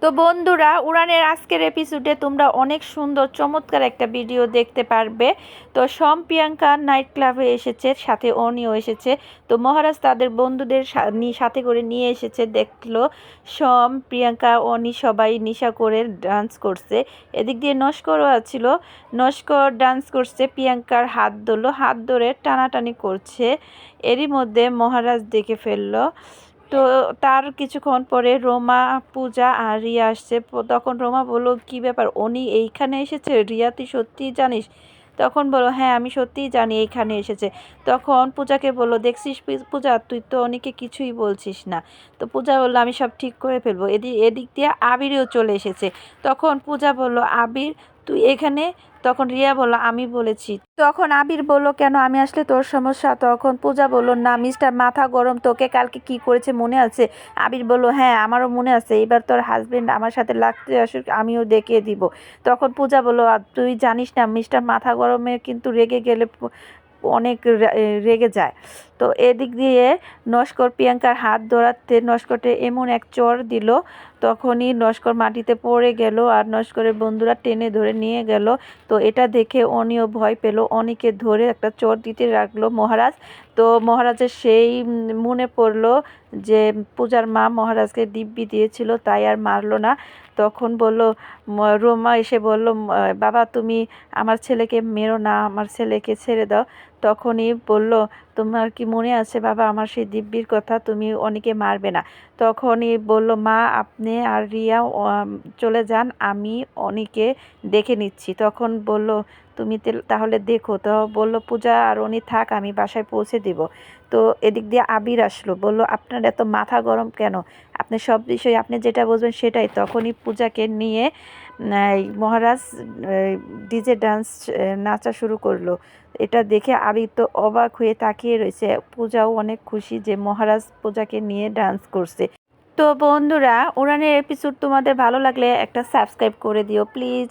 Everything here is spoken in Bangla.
তো বন্ধুরা, উড়ানের আজকের এপিসোডে তোমরা অনেক সুন্দর চমৎকার একটা ভিডিও দেখতে পারবে। তো প্রিয়াঙ্কা নাইট ক্লাবে এসেছে, সাথে অনিও এসেছে। তো মহারাজ তাদের বন্ধুদের সাথে করে নিয়ে এসেছে। দেখলো প্রিয়াঙ্কা অনি সবাই নেশা করে ডান্স করছে। এদিক দিয়ে নস্করও আছিল, নস্কর ডান্স করছে, প্রিয়াঙ্কার হাত ধরলো, হাত ধরে টানাটানি করছে। এরই মধ্যে মহারাজ দেখে ফেললো। তো তার কিছুক্ষণ পরে রোমা, পূজা আর রিয়া আসছে। তখন রোমা বলল, কি ব্যাপার, উনি এইখানে এসেছে? রিয়া, তুই সত্যিই জানিস? তখন বলো, হ্যাঁ আমি সত্যিই জানি এইখানে এসেছে। তখন পূজাকে বললো, দেখছিস পূজা, তুই তো অনেকে কিছুই বলছিস না। তো পূজা বললো, আমি সব ঠিক করে ফেলবো। এদিক দিয়ে আবিরও চলে এসেছে। তখন পূজা বলল, আবির তুই এখানে? তখন রিয়া বলল, আমি বলেছি। তখন আবির বলল, কেন, আমি আসলে তোর সমস্যা? তখন পূজা বলল, না মিস্টার মাথা গরম, তোকে কালকে কি করেছে মনে আছে? আবির বলল, হ্যাঁ আমারও মনে আছে, এবার তোর হাজবেন্ড আমার সাথে লাগতে আসুক, আমিও দেখিয়ে দিব। তখন পূজা বলল, তুই জানিস না মিস্টার মাথা গরমে কিন্তু রেগে গেলে অনেক রেগে যায়। তো এদিক দিয়ে নস্কর প্রিয়াঙ্কার হাত ধরাতে নস্করকে এমন এক চড় দিল, তখনই নস্কর মাটিতে পড়ে গেল আর নস্করের বন্ধুরা টেনে ধরে নিয়ে গেল। তো এটা দেখে অনিও ভয় পেল, অনিকে ধরে একটা চড় দিতে রাখলো মহারাজ। তো মহারাজের সেই মনে পড়লো যে পূজার মা মহারাজকে দিব্যি দিয়েছিল, তাই আর মারলো না। তখন বলল, রোমা এসে বলল, বাবা তুমি আমার ছেলেকে মেরো না, আমার ছেলেকে ছেড়ে দাও। তখনই বলল, তোমার কি মনে আছে বাবা আমার সেই দিব্যির কথা, তুমি অনেকে মারবে না? তখনই বলল, মা আপনি আর রিয়া চলে যান, আমি অনিকে দেখে নিচ্ছি। তখন বলল, তুমি তাহলে দেখো। তো বলল, পূজা আর অনি থাক, আমি বাসায় পৌঁছে দিব। তো এদিক দিয়ে আবির আসলো, বলল, আপনার এত মাথা গরম কেন? আপনি সব বিষয়ে আপনি যেটা বলবেন সেটাই। তখনই পূজাকে নিয়ে মহারাজ ডিজে ডান্স নাচা শুরু করলো। এটা দেখে আবির তো অবাক হয়ে তাকিয়ে রয়েছে। পূজাও অনেক খুশি যে মহারাজ পূজাকে নিয়ে ডান্স করছে। তো বন্ধুরা, উড়ানের এপিসোড তোমাদের ভালো লাগলে একটা সাবস্ক্রাইব করে দিও প্লিজ।